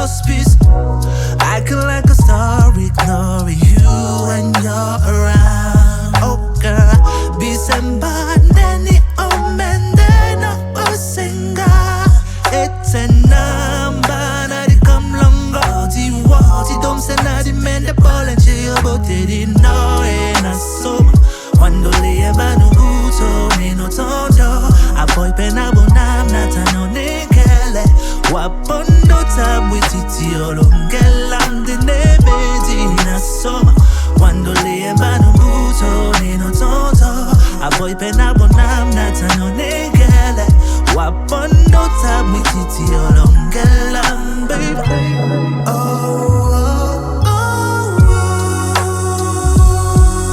auspice. Acting like a star, ignoring you when you're around. Oh girl, Bisè nèni, oh mèndè, no sénga. Dikom, longo, diwo, domsè, mèndè, bolè, botédi, no nasoma. Quando léyè muto, nèni, tondo. A poi pena bonam, Tatan, nik'é. Tondo, mwititi, longè, nasoma. Quando léyè muto, nèni, tondo. A poi pena bonam, Tatan, nik'é. Tondo, mwititi, longè, baby.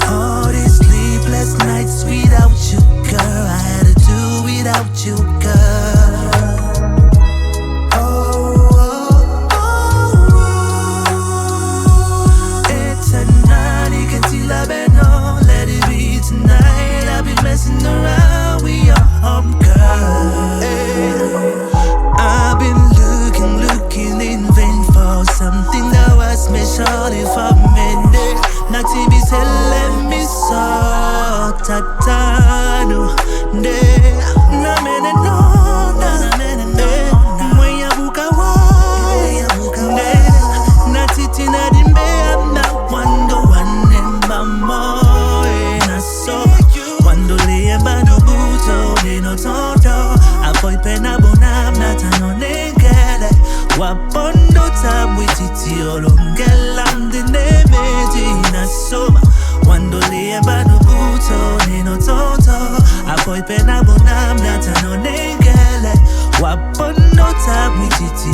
All these sleepless nights without you, girl. I had to do without you, girl. It's a night, you can tilabè, no, let it be tonight. I've been messing around with your homegirl. I've been looking in vain for something that was specially for mènè. Na timbi, télè, miso, Tatan, na mènè, no, mwenye buka wa, na titi na dimbe na quando wanemba moe na so. Quando léyè muto, nèni, tondo. A poi pena bonam, Tatan, nik'é. Tondo, mwititi, longè, nasoma. Quando léyè muto, nèni, tondo. A poi pena bonam, Tatan, nik'é. Tondo, mwititi,